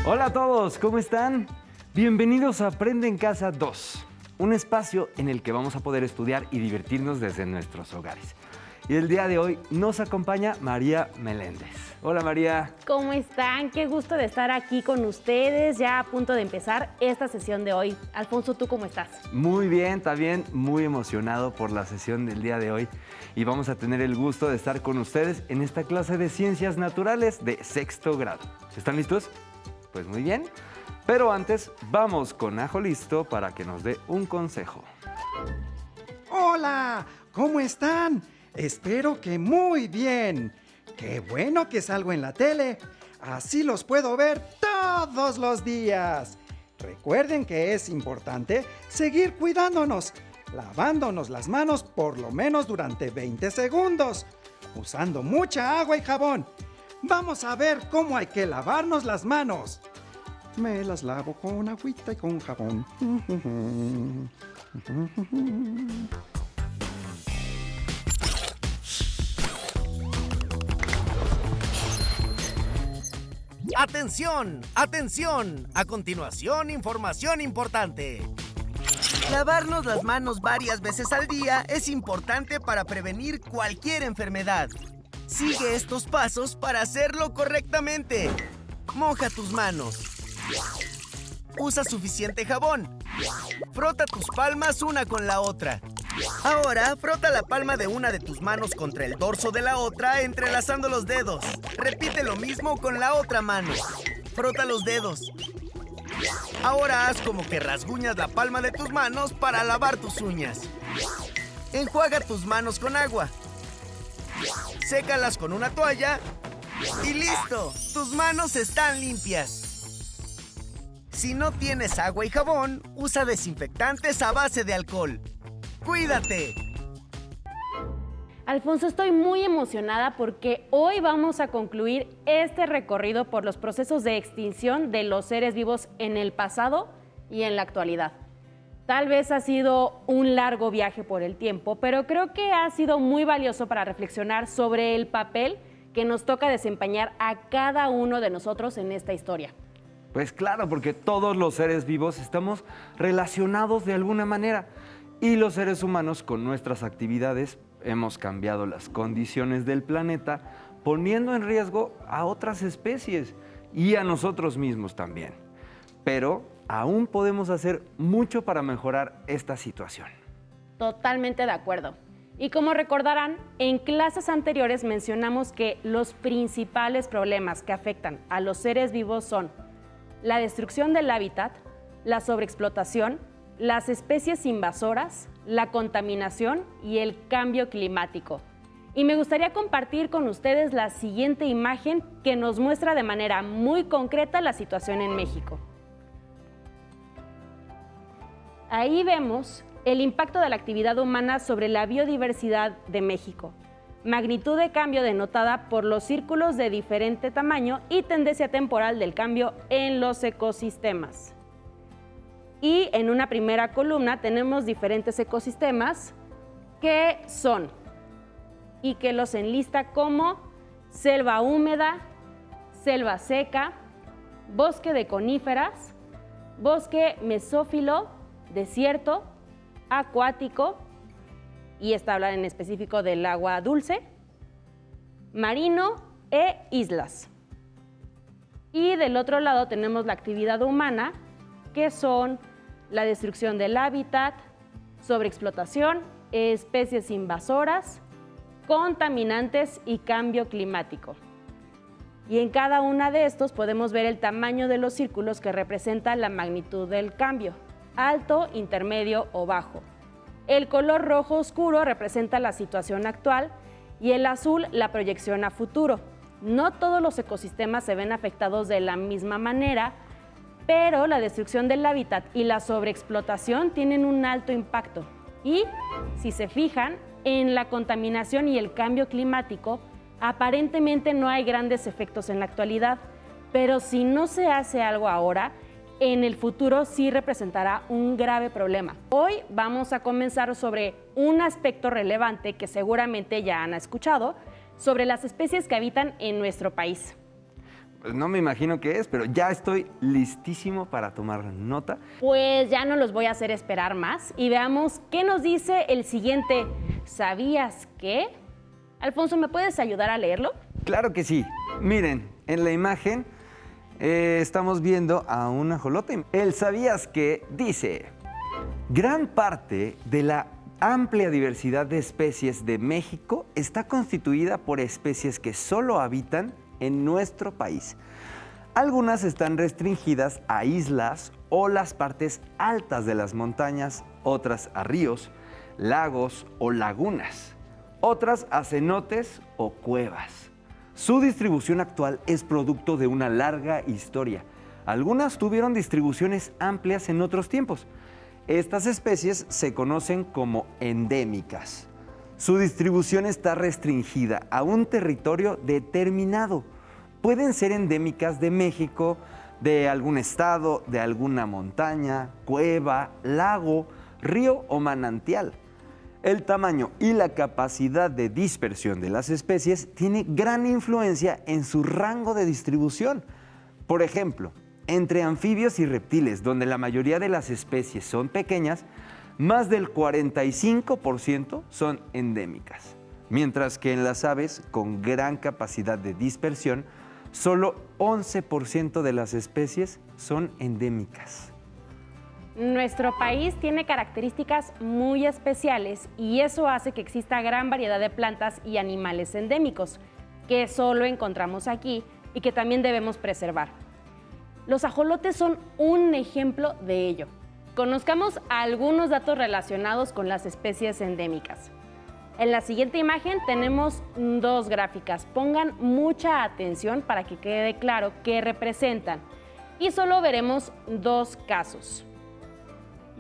Hola a todos, ¿cómo están? Bienvenidos a Aprende en Casa 2, un espacio en el que vamos a poder estudiar y divertirnos desde nuestros hogares. Y el día de hoy nos acompaña María Meléndez. Hola María. ¿Cómo están? Qué gusto de estar aquí con ustedes, ya a punto de empezar esta sesión de hoy. Alfonso, ¿tú cómo estás? Muy bien, también muy emocionado por la sesión del día de hoy. Y vamos a tener el gusto de estar con ustedes en esta clase de Ciencias Naturales de sexto grado. ¿Están listos? Pues muy bien. Pero antes, vamos con Ajo Listo para que nos dé un consejo. ¡Hola! ¿Cómo están? Espero que muy bien. ¡Qué bueno que salgo en la tele! Así los puedo ver todos los días. Recuerden que es importante seguir cuidándonos, lavándonos las manos por lo menos durante 20 segundos, usando mucha agua y jabón. Vamos a ver cómo hay que lavarnos las manos. Me las lavo con agüita y con jabón. ¡Atención! ¡Atención! A continuación, información importante. Lavarnos las manos varias veces al día es importante para prevenir cualquier enfermedad. Sigue estos pasos para hacerlo correctamente. Moja tus manos. Usa suficiente jabón. Frota tus palmas una con la otra. Ahora, frota la palma de una de tus manos contra el dorso de la otra, entrelazando los dedos. Repite lo mismo con la otra mano. Frota los dedos. Ahora haz como que rasguñas la palma de tus manos para lavar tus uñas. Enjuaga tus manos con agua. Sécalas con una toalla. ¡Y listo! ¡Tus manos están limpias! Si no tienes agua y jabón, usa desinfectantes a base de alcohol. ¡Cuídate! Alfonso, estoy muy emocionada porque hoy vamos a concluir este recorrido por los procesos de extinción de los seres vivos en el pasado y en la actualidad. Tal vez ha sido un largo viaje por el tiempo, pero creo que ha sido muy valioso para reflexionar sobre el papel que nos toca desempeñar a cada uno de nosotros en esta historia. Pues claro, porque todos los seres vivos estamos relacionados de alguna manera. Y los seres humanos, con nuestras actividades, hemos cambiado las condiciones del planeta, poniendo en riesgo a otras especies y a nosotros mismos también. Pero aún podemos hacer mucho para mejorar esta situación. Totalmente de acuerdo. Y como recordarán, en clases anteriores mencionamos que los principales problemas que afectan a los seres vivos son la destrucción del hábitat, la sobreexplotación, las especies invasoras, la contaminación y el cambio climático. Y me gustaría compartir con ustedes la siguiente imagen que nos muestra de manera muy concreta la situación en México. Ahí vemos el impacto de la actividad humana sobre la biodiversidad de México. Magnitud de cambio denotada por los círculos de diferente tamaño y tendencia temporal del cambio en los ecosistemas. Y en una primera columna tenemos diferentes ecosistemas que son y que los enlista como selva húmeda, selva seca, bosque de coníferas, bosque mesófilo, desierto, acuático, y está hablando en específico del agua dulce, marino e islas. Y del otro lado tenemos la actividad humana, que son la destrucción del hábitat, sobreexplotación, especies invasoras, contaminantes y cambio climático. Y en cada una de estos podemos ver el tamaño de los círculos que representan la magnitud del cambio, alto, intermedio o bajo. El color rojo oscuro representa la situación actual y el azul la proyección a futuro. No todos los ecosistemas se ven afectados de la misma manera, pero la destrucción del hábitat y la sobreexplotación tienen un alto impacto. Y, si se fijan, en la contaminación y el cambio climático, aparentemente no hay grandes efectos en la actualidad, pero si no se hace algo ahora, en el futuro sí representará un grave problema. Hoy vamos a comenzar sobre un aspecto relevante que seguramente ya han escuchado, sobre las especies que habitan en nuestro país. Pues no me imagino qué es, pero ya estoy listísimo para tomar nota. Pues ya no los voy a hacer esperar más y veamos qué nos dice el siguiente. ¿Sabías qué? Alfonso, ¿me puedes ayudar a leerlo? Claro que sí. Miren, en la imagen estamos viendo a un ajolote. El ¿sabías qué? Dice: gran parte de la amplia diversidad de especies de México está constituida por especies que solo habitan en nuestro país. Algunas están restringidas a islas o las partes altas de las montañas, otras a ríos, lagos o lagunas, otras a cenotes o cuevas. Su distribución actual es producto de una larga historia. Algunas tuvieron distribuciones amplias en otros tiempos. Estas especies se conocen como endémicas. Su distribución está restringida a un territorio determinado. Pueden ser endémicas de México, de algún estado, de alguna montaña, cueva, lago, río o manantial. El tamaño y la capacidad de dispersión de las especies tiene gran influencia en su rango de distribución. Por ejemplo, entre anfibios y reptiles, donde la mayoría de las especies son pequeñas, más del 45% son endémicas, mientras que en las aves con gran capacidad de dispersión, solo 11% de las especies son endémicas. Nuestro país tiene características muy especiales y eso hace que exista gran variedad de plantas y animales endémicos que solo encontramos aquí y que también debemos preservar. Los ajolotes son un ejemplo de ello. Conozcamos algunos datos relacionados con las especies endémicas. En la siguiente imagen tenemos dos gráficas. Pongan mucha atención para que quede claro qué representan. Y solo veremos dos casos.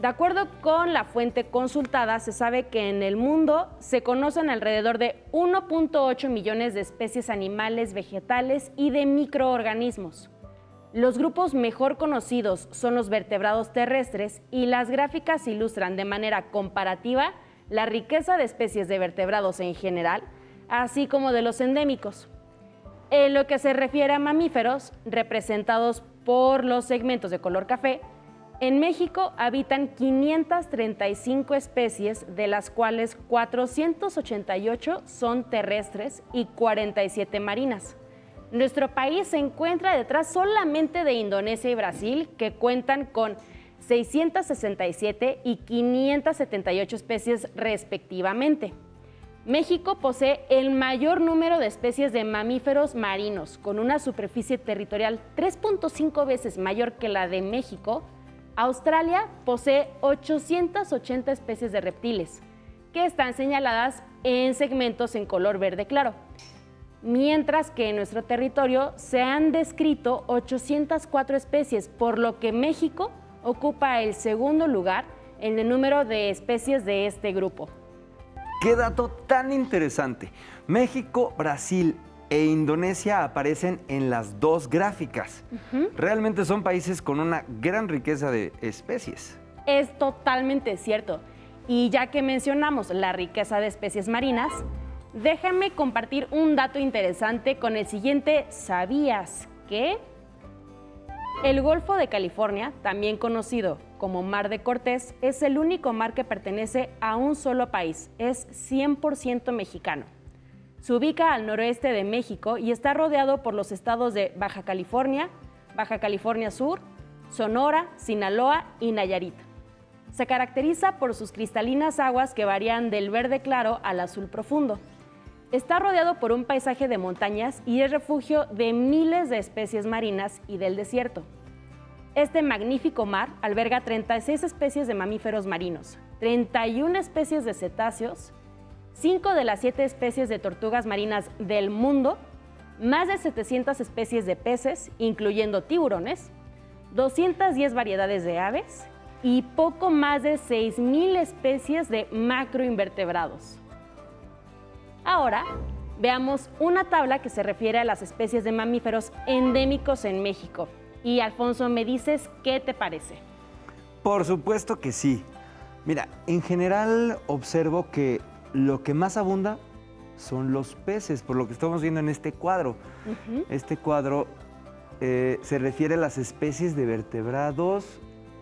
De acuerdo con la fuente consultada, se sabe que en el mundo se conocen alrededor de 1.8 millones de especies animales, vegetales y de microorganismos. Los grupos mejor conocidos son los vertebrados terrestres y las gráficas ilustran de manera comparativa la riqueza de especies de vertebrados en general, así como de los endémicos. En lo que se refiere a mamíferos, representados por los segmentos de color café, en México habitan 535 especies, de las cuales 488 son terrestres y 47 marinas. Nuestro país se encuentra detrás solamente de Indonesia y Brasil, que cuentan con 667 y 578 especies respectivamente. México posee el mayor número de especies de mamíferos marinos, con una superficie territorial 3.5 veces mayor que la de México. Australia posee 880 especies de reptiles, que están señaladas en segmentos en color verde claro, mientras que en nuestro territorio se han descrito 804 especies, por lo que México ocupa el segundo lugar en el número de especies de este grupo. ¡Qué dato tan interesante! México, Brasil e Indonesia aparecen en las dos gráficas. Realmente son países con una gran riqueza de especies. Es totalmente cierto. Y ya que mencionamos la riqueza de especies marinas, déjame compartir un dato interesante con el siguiente ¿sabías qué? El Golfo de California, también conocido como Mar de Cortés, es el único mar que pertenece a un solo país. Es 100% mexicano. Se ubica al noroeste de México y está rodeado por los estados de Baja California Sur, Sonora, Sinaloa y Nayarit. Se caracteriza por sus cristalinas aguas que varían del verde claro al azul profundo. Está rodeado por un paisaje de montañas y es refugio de miles de especies marinas y del desierto. Este magnífico mar alberga 36 especies de mamíferos marinos, 31 especies de cetáceos, 5 de las 7 especies de tortugas marinas del mundo, más de 700 especies de peces, incluyendo tiburones, 210 variedades de aves y poco más de 6,000 especies de macroinvertebrados. Ahora, veamos una tabla que se refiere a las especies de mamíferos endémicos en México. Y Alfonso, ¿me dices qué te parece? Por supuesto que sí. Mira, en general observo que lo que más abunda son los peces, por lo que estamos viendo en este cuadro. Este cuadro se refiere a las especies de vertebrados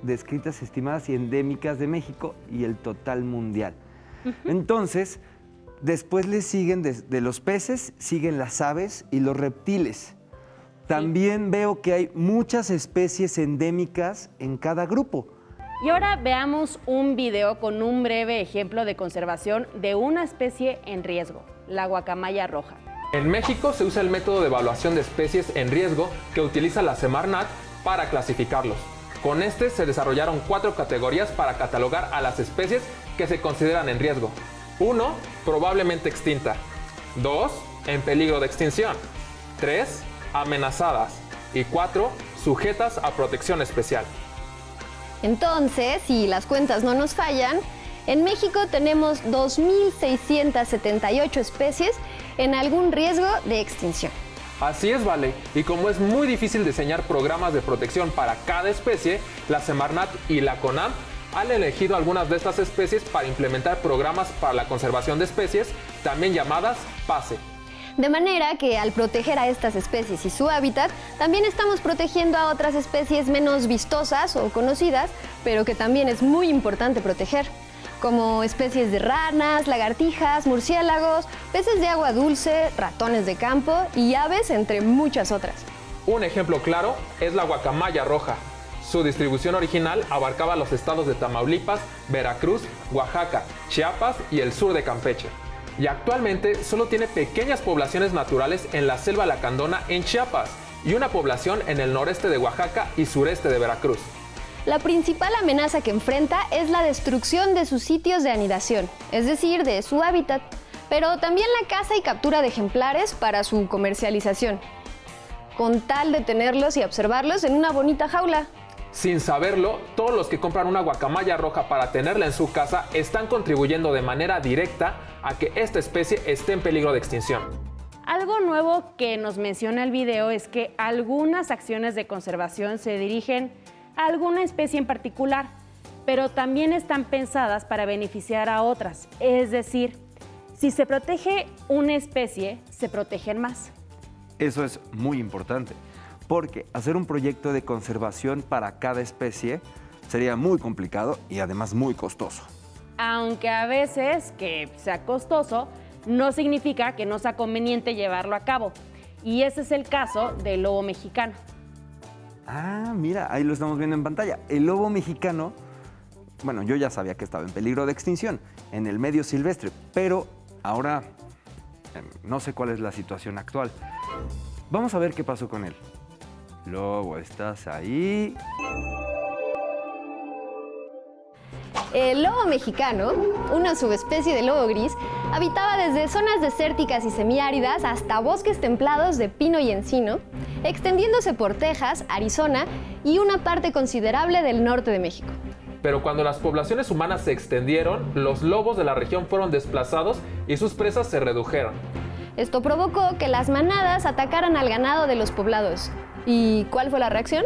descritas, estimadas y endémicas de México y el total mundial. Entonces, después le siguen de los peces, siguen las aves y los reptiles. También veo que hay muchas especies endémicas en cada grupo. Y ahora veamos un video con un breve ejemplo de conservación de una especie en riesgo, la guacamaya roja. En México se usa el método de evaluación de especies en riesgo que utiliza la Semarnat para clasificarlos. Con este se desarrollaron 4 categorías para catalogar a las especies que se consideran en riesgo. 1. Probablemente extinta. 2. En peligro de extinción. 3. Amenazadas. Y 4. Sujetas a protección especial. Entonces, si las cuentas no nos fallan, en México tenemos 2.678 especies en algún riesgo de extinción. Así es, Vale. Y como es muy difícil diseñar programas de protección para cada especie, la Semarnat y la CONAM han elegido algunas de estas especies para implementar programas para la conservación de especies, también llamadas PASE. De manera que al proteger a estas especies y su hábitat, también estamos protegiendo a otras especies menos vistosas o conocidas, pero que también es muy importante proteger, como especies de ranas, lagartijas, murciélagos, peces de agua dulce, ratones de campo y aves, entre muchas otras. Un ejemplo claro es la guacamaya roja. Su distribución original abarcaba los estados de Tamaulipas, Veracruz, Oaxaca, Chiapas y el sur de Campeche. Y actualmente solo tiene pequeñas poblaciones naturales en la selva lacandona en Chiapas y una población en el noreste de Oaxaca y sureste de Veracruz. La principal amenaza que enfrenta es la destrucción de sus sitios de anidación, es decir, de su hábitat, pero también la caza y captura de ejemplares para su comercialización, con tal de tenerlos y observarlos en una bonita jaula. Sin saberlo, todos los que compran una guacamaya roja para tenerla en su casa están contribuyendo de manera directa a que esta especie esté en peligro de extinción. Algo nuevo que nos menciona el video es que algunas acciones de conservación se dirigen a alguna especie en particular, pero también están pensadas para beneficiar a otras. Es decir, si se protege una especie, se protegen más. Eso es muy importante, porque hacer un proyecto de conservación para cada especie sería muy complicado y además muy costoso. Aunque a veces que sea costoso, no significa que no sea conveniente llevarlo a cabo. Y ese es el caso del lobo mexicano. Ah, mira, ahí lo estamos viendo en pantalla. El lobo mexicano, bueno, yo ya sabía que estaba en peligro de extinción en el medio silvestre, pero ahora no sé cuál es la situación actual. Vamos a ver qué pasó con él. Lobo, ¿estás ahí? El lobo mexicano, una subespecie de lobo gris, habitaba desde zonas desérticas y semiáridas hasta bosques templados de pino y encino, extendiéndose por Texas, Arizona y una parte considerable del norte de México. Pero cuando las poblaciones humanas se extendieron, los lobos de la región fueron desplazados y sus presas se redujeron. Esto provocó que las manadas atacaran al ganado de los poblados. ¿Y cuál fue la reacción?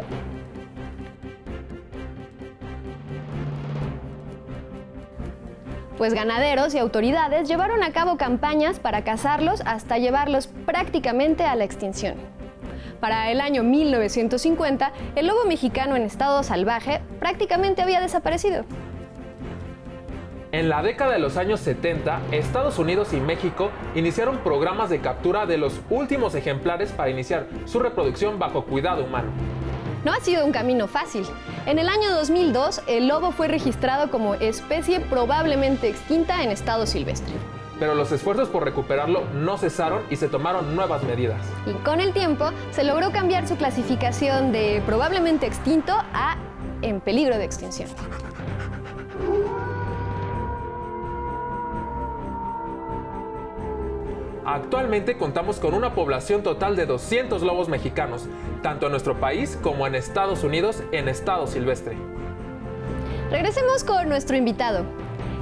Pues ganaderos y autoridades llevaron a cabo campañas para cazarlos hasta llevarlos prácticamente a la extinción. Para el año 1950, el lobo mexicano en estado salvaje prácticamente había desaparecido. En la década de los años 70, Estados Unidos y México iniciaron programas de captura de los últimos ejemplares para iniciar su reproducción bajo cuidado humano. No ha sido un camino fácil. En el año 2002, el lobo fue registrado como especie probablemente extinta en estado silvestre. Pero los esfuerzos por recuperarlo no cesaron y se tomaron nuevas medidas. Y con el tiempo, se logró cambiar su clasificación de probablemente extinto a en peligro de extinción. Actualmente contamos con una población total de 200 lobos mexicanos, tanto en nuestro país como en Estados Unidos en estado silvestre. Regresemos con nuestro invitado.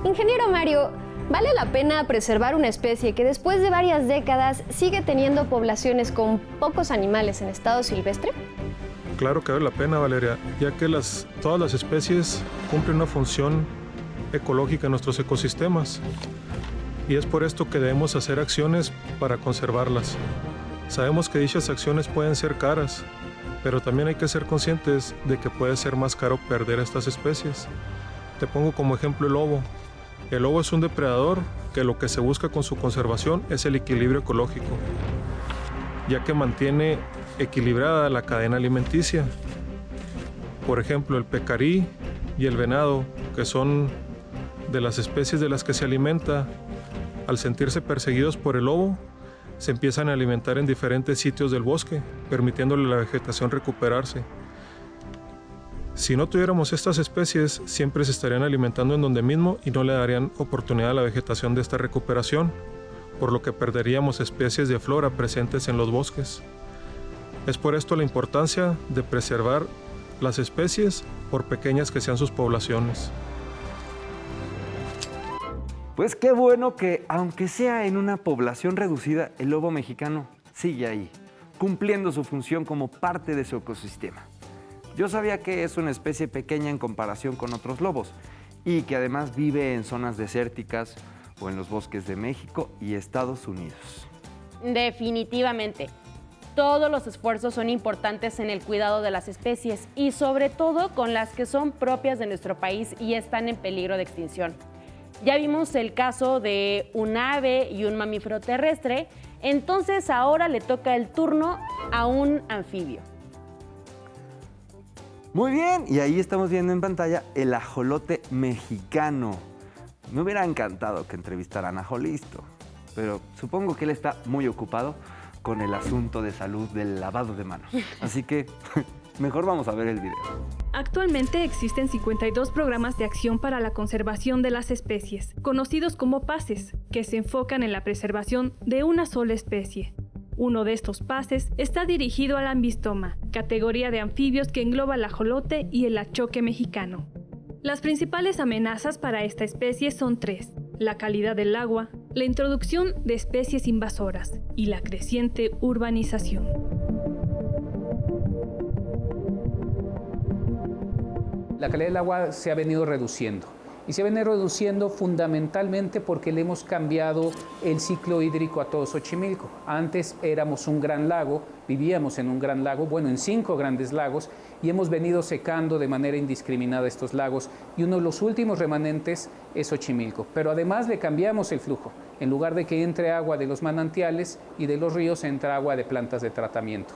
Ingeniero Mario, ¿vale la pena preservar una especie que después de varias décadas sigue teniendo poblaciones con pocos animales en estado silvestre? Claro que vale la pena, Valeria, ya que todas las especies cumplen una función ecológica en nuestros ecosistemas. Y es por esto que debemos hacer acciones para conservarlas. Sabemos que dichas acciones pueden ser caras, pero también hay que ser conscientes de que puede ser más caro perder estas especies. Te pongo como ejemplo el lobo. El lobo es un depredador que lo que se busca con su conservación es el equilibrio ecológico, ya que mantiene equilibrada la cadena alimenticia. Por ejemplo, el pecarí y el venado, que son de las especies de las que se alimenta, al sentirse perseguidos por el lobo, se empiezan a alimentar en diferentes sitios del bosque, permitiéndole a la vegetación recuperarse. Si no tuviéramos estas especies, siempre se estarían alimentando en donde mismo y no le darían oportunidad a la vegetación de esta recuperación, por lo que perderíamos especies de flora presentes en los bosques. Es por esto la importancia de preservar las especies, por pequeñas que sean sus poblaciones. Pues qué bueno que, aunque sea en una población reducida, el lobo mexicano sigue ahí, cumpliendo su función como parte de su ecosistema. Yo sabía que es una especie pequeña en comparación con otros lobos y que además vive en zonas desérticas o en los bosques de México y Estados Unidos. Definitivamente. Todos los esfuerzos son importantes en el cuidado de las especies y sobre todo con las que son propias de nuestro país y están en peligro de extinción. Ya vimos el caso de un ave y un mamífero terrestre, entonces ahora le toca el turno a un anfibio. Muy bien, y ahí estamos viendo en pantalla el ajolote mexicano. Me hubiera encantado que entrevistaran a Jolisto, pero supongo que él está muy ocupado con el asunto de salud del lavado de manos. Así que mejor vamos a ver el video. Actualmente existen 52 programas de acción para la conservación de las especies, conocidos como PACES, que se enfocan en la preservación de una sola especie. Uno de estos PACES está dirigido al ambistoma, categoría de anfibios que engloba el ajolote y el achoque mexicano. Las principales amenazas para esta especie son 3: la calidad del agua, la introducción de especies invasoras y la creciente urbanización. La calidad del agua se ha venido reduciendo y se ha venido reduciendo fundamentalmente porque le hemos cambiado el ciclo hídrico a todo Xochimilco. Antes éramos un gran lago, vivíamos en un gran lago, bueno, en 5 grandes lagos, y hemos venido secando de manera indiscriminada estos lagos, y uno de los últimos remanentes es Xochimilco. Pero además le cambiamos el flujo. En lugar de que entre agua de los manantiales y de los ríos, entra agua de plantas de tratamiento.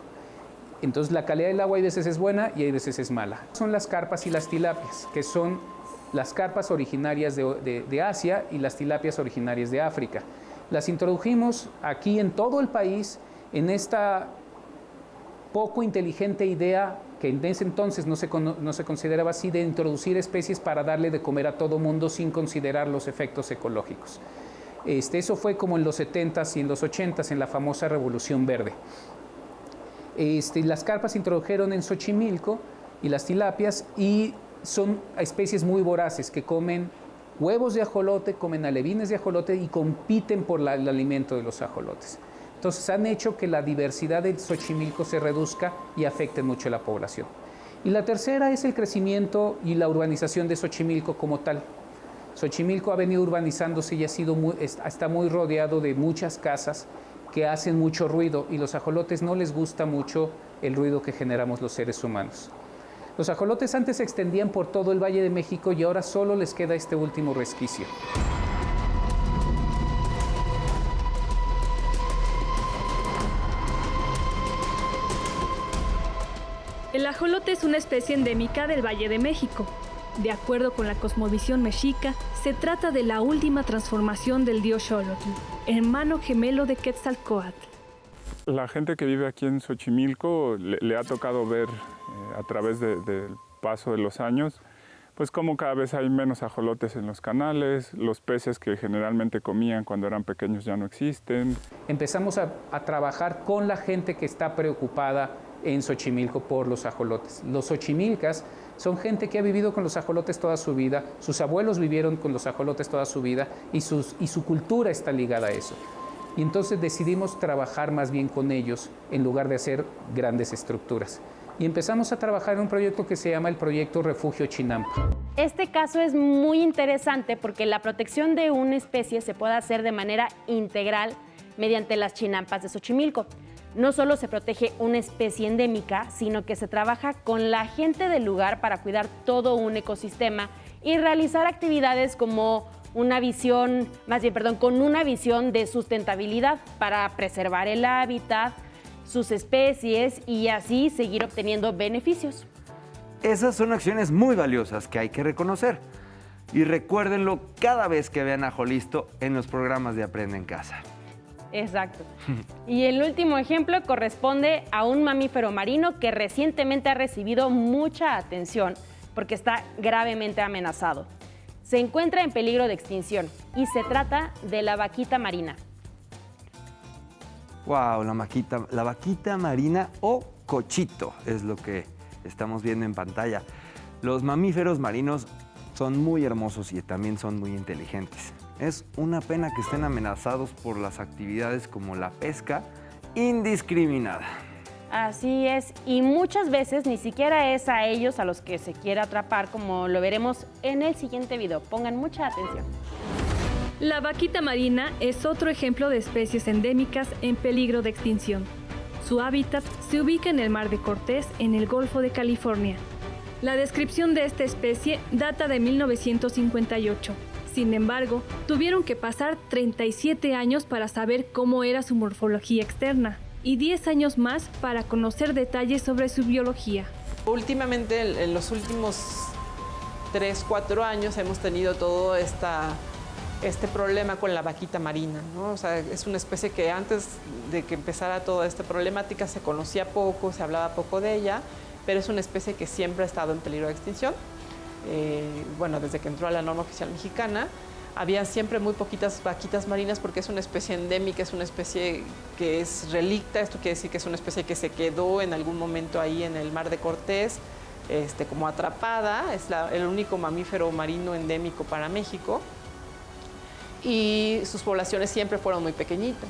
Entonces la calidad del agua hay veces es buena y hay veces es mala. Son las carpas y las tilapias, que son las carpas originarias de Asia y las tilapias originarias de África. Las introdujimos aquí en todo el país en esta poco inteligente idea que en ese entonces no se consideraba así, de introducir especies para darle de comer a todo mundo sin considerar los efectos ecológicos. Eso fue como en los 70s y en los 80s, en la famosa Revolución Verde. Las carpas se introdujeron en Xochimilco y las tilapias, y son especies muy voraces que comen huevos de ajolote, comen alevines de ajolote y compiten por el alimento de los ajolotes. Entonces han hecho que la diversidad de Xochimilco se reduzca y afecte mucho a la población. Y la tercera es el crecimiento y la urbanización de Xochimilco como tal. Xochimilco ha venido urbanizándose y está muy rodeado de muchas casas que hacen mucho ruido, y los ajolotes no les gusta mucho el ruido que generamos los seres humanos. Los ajolotes antes se extendían por todo el Valle de México y ahora solo les queda este último resquicio. El ajolote es una especie endémica del Valle de México. De acuerdo con la cosmovisión mexica, se trata de la última transformación del dios Xolotl, hermano gemelo de Quetzalcóatl. La gente que vive aquí en Xochimilco le ha tocado ver a través del paso de los años, pues como cada vez hay menos ajolotes en los canales, los peces que generalmente comían cuando eran pequeños ya no existen. Empezamos a trabajar con la gente que está preocupada en Xochimilco por los ajolotes. Los xochimilcas son gente que ha vivido con los ajolotes toda su vida, sus abuelos vivieron con los ajolotes toda su vida y su cultura está ligada a eso. Y entonces decidimos trabajar más bien con ellos en lugar de hacer grandes estructuras. Y empezamos a trabajar en un proyecto que se llama el Proyecto Refugio Chinampa. Este caso es muy interesante porque la protección de una especie se puede hacer de manera integral mediante las chinampas de Xochimilco. No solo se protege una especie endémica, sino que se trabaja con la gente del lugar para cuidar todo un ecosistema y realizar actividades como con una visión de sustentabilidad para preservar el hábitat, sus especies y así seguir obteniendo beneficios. Esas son acciones muy valiosas que hay que reconocer. Y recuérdenlo cada vez que vean a Jolisto en los programas de Aprende en Casa. Exacto. Y el último ejemplo corresponde a un mamífero marino que recientemente ha recibido mucha atención porque está gravemente amenazado. Se encuentra en peligro de extinción y se trata de la vaquita marina. ¡Wow! La vaquita marina o cochito es lo que estamos viendo en pantalla. Los mamíferos marinos son muy hermosos y también son muy inteligentes. Es una pena que estén amenazados por las actividades como la pesca indiscriminada. Así es, y muchas veces ni siquiera es a ellos a los que se quiere atrapar, como lo veremos en el siguiente video. Pongan mucha atención. La vaquita marina es otro ejemplo de especies endémicas en peligro de extinción. Su hábitat se ubica en el Mar de Cortés, en el Golfo de California. La descripción de esta especie data de 1958. Sin embargo, tuvieron que pasar 37 años para saber cómo era su morfología externa y 10 años más para conocer detalles sobre su biología. Últimamente, en los últimos 3-4 años, hemos tenido todo este problema con la vaquita marina, ¿no? O sea, es una especie que antes de que empezara toda esta problemática se conocía poco, se hablaba poco de ella, pero es una especie que siempre ha estado en peligro de extinción. Desde que entró a la norma oficial mexicana, había siempre muy poquitas vaquitas marinas porque es una especie endémica, es una especie que es relicta. Esto quiere decir que es una especie que se quedó en algún momento ahí en el Mar de Cortés, como atrapada. Es el único mamífero marino endémico para México y sus poblaciones siempre fueron muy pequeñitas.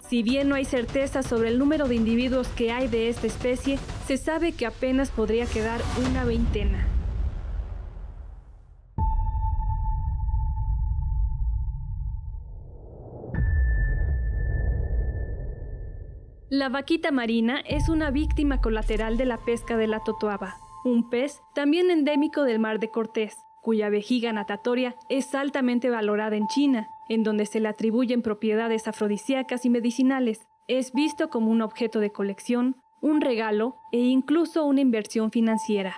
Si bien no hay certeza sobre el número de individuos que hay de esta especie, se sabe que apenas podría quedar una veintena. La vaquita marina es una víctima colateral de la pesca de la totoaba, un pez también endémico del Mar de Cortés, cuya vejiga natatoria es altamente valorada en China, en donde se le atribuyen propiedades afrodisíacas y medicinales. Es visto como un objeto de colección, un regalo e incluso una inversión financiera.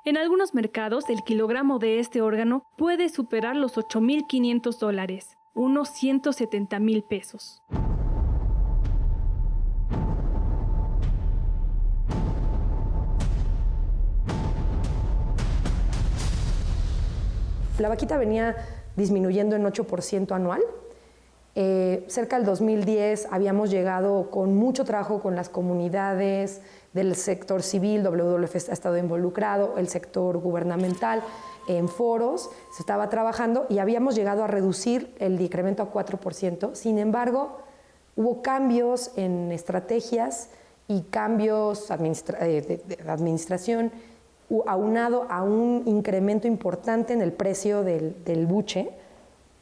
En algunos mercados, el kilogramo de este órgano puede superar los $8,500, unos 170,000 pesos. La vaquita venía disminuyendo en 8% anual. Cerca del 2010 habíamos llegado con mucho trabajo con las comunidades del sector civil, WWF ha estado involucrado, el sector gubernamental, en foros, se estaba trabajando y habíamos llegado a reducir el incremento a 4%. Sin embargo, hubo cambios en estrategias y cambios de administración, aunado a un incremento importante en el precio del buche,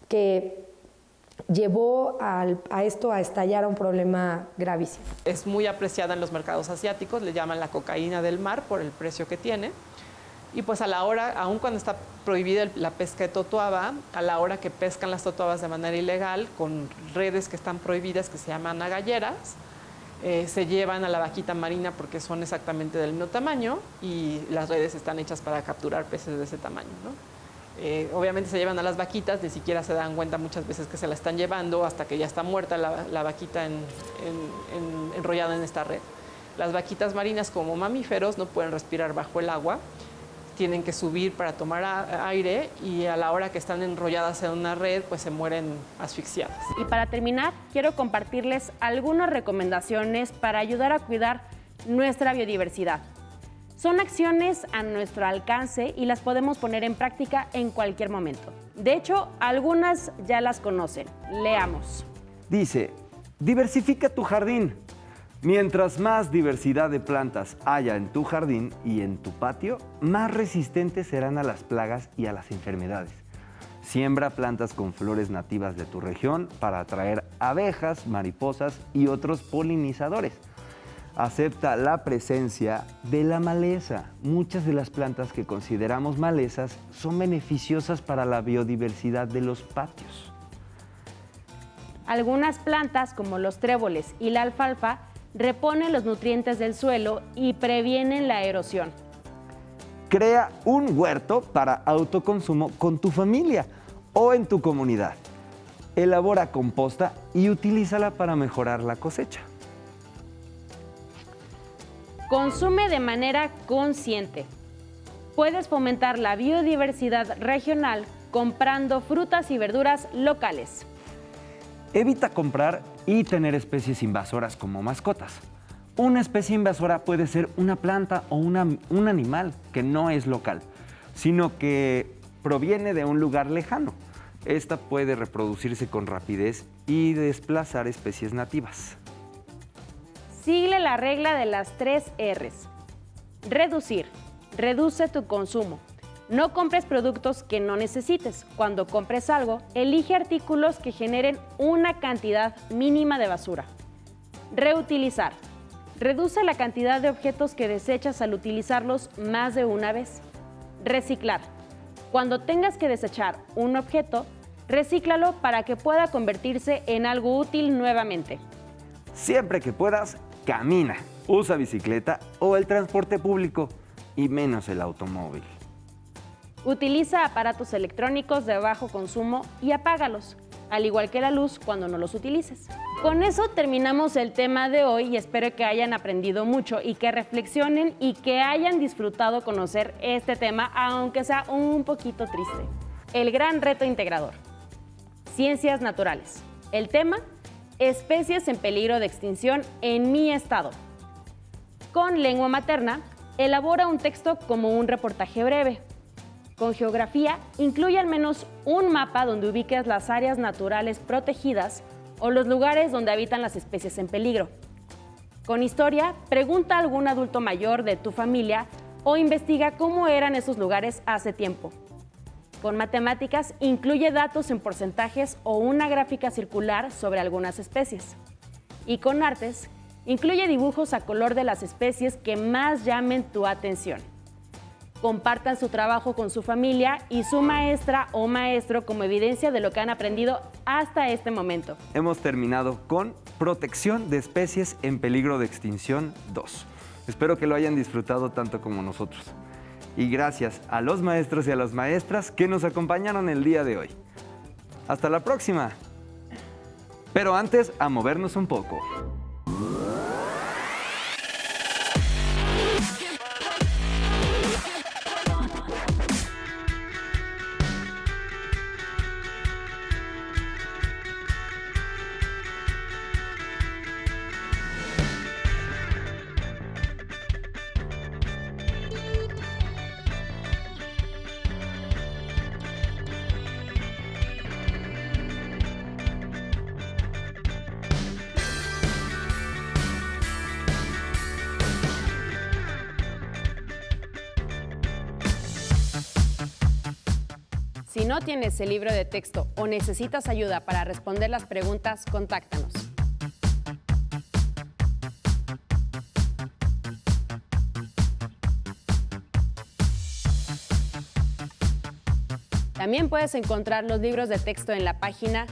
que llevó a esto a estallar a un problema gravísimo. Es muy apreciada en los mercados asiáticos, le llaman la cocaína del mar por el precio que tiene. Y pues a la hora, aun cuando está prohibida la pesca de totoaba, a la hora que pescan las totoabas de manera ilegal, con redes que están prohibidas, que se llaman agalleras, se llevan a la vaquita marina porque son exactamente del mismo tamaño y las redes están hechas para capturar peces de ese tamaño, ¿no? Obviamente se llevan a las vaquitas, ni siquiera se dan cuenta muchas veces que se la están llevando hasta que ya está muerta la vaquita enrollada en esta red. Las vaquitas marinas, como mamíferos, no pueden respirar bajo el agua, tienen que subir para tomar aire y a la hora que están enrolladas en una red, pues se mueren asfixiadas. Y para terminar, quiero compartirles algunas recomendaciones para ayudar a cuidar nuestra biodiversidad. Son acciones a nuestro alcance y las podemos poner en práctica en cualquier momento. De hecho, algunas ya las conocen. Leamos. Dice, diversifica tu jardín. Mientras más diversidad de plantas haya en tu jardín y en tu patio, más resistentes serán a las plagas y a las enfermedades. Siembra plantas con flores nativas de tu región para atraer abejas, mariposas y otros polinizadores. Acepta la presencia de la maleza. Muchas de las plantas que consideramos malezas son beneficiosas para la biodiversidad de los patios. Algunas plantas, como los tréboles y la alfalfa, reponen los nutrientes del suelo y previenen la erosión. Crea un huerto para autoconsumo con tu familia o en tu comunidad. Elabora composta y utilízala para mejorar la cosecha. Consume de manera consciente. Puedes fomentar la biodiversidad regional comprando frutas y verduras locales. Evita comprar y tener especies invasoras como mascotas. Una especie invasora puede ser una planta o un animal que no es local, sino que proviene de un lugar lejano. Esta puede reproducirse con rapidez y desplazar especies nativas. Sigue la regla de las 3 R's. Reducir. Reduce tu consumo. No compres productos que no necesites. Cuando compres algo, elige artículos que generen una cantidad mínima de basura. Reutilizar. Reduce la cantidad de objetos que desechas al utilizarlos más de una vez. Reciclar. Cuando tengas que desechar un objeto, recíclalo para que pueda convertirse en algo útil nuevamente. Siempre que puedas, camina, usa bicicleta o el transporte público y menos el automóvil. Utiliza aparatos electrónicos de bajo consumo y apágalos, al igual que la luz cuando no los utilices. Con eso terminamos el tema de hoy y espero que hayan aprendido mucho y que reflexionen y que hayan disfrutado conocer este tema, aunque sea un poquito triste. El gran reto integrador. Ciencias naturales. El tema: especies en peligro de extinción en mi estado. Con lengua materna, elabora un texto como un reportaje breve. Con geografía, incluye al menos un mapa donde ubiques las áreas naturales protegidas o los lugares donde habitan las especies en peligro. Con historia, pregunta a algún adulto mayor de tu familia o investiga cómo eran esos lugares hace tiempo. Con matemáticas, incluye datos en porcentajes o una gráfica circular sobre algunas especies. Y con artes, incluye dibujos a color de las especies que más llamen tu atención. Compartan su trabajo con su familia y su maestra o maestro como evidencia de lo que han aprendido hasta este momento. Hemos terminado con Protección de especies en peligro de extinción 2. Espero que lo hayan disfrutado tanto como nosotros. Y gracias a los maestros y a las maestras que nos acompañaron el día de hoy. Hasta la próxima. Pero antes, a movernos un poco. Si no tienes el libro de texto o necesitas ayuda para responder las preguntas, contáctanos. También puedes encontrar los libros de texto en la página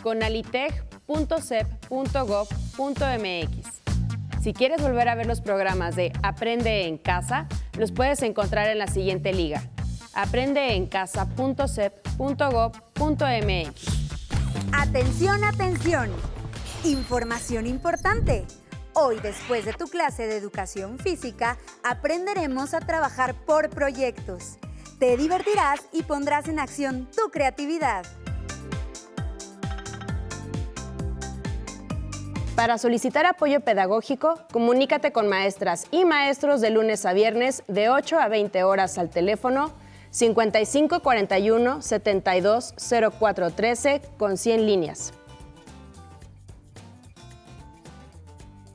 conaliteg.cep.gov.mx. Si quieres volver a ver los programas de Aprende en Casa, los puedes encontrar en la siguiente liga: aprendeencasa.cep.gov.mx. Atención, atención. Información importante. Hoy, después de tu clase de educación física, aprenderemos a trabajar por proyectos. Te divertirás y pondrás en acción tu creatividad. Para solicitar apoyo pedagógico, comunícate con maestras y maestros de lunes a viernes de 8 a 20 horas al teléfono 5541 720413 con 100 líneas.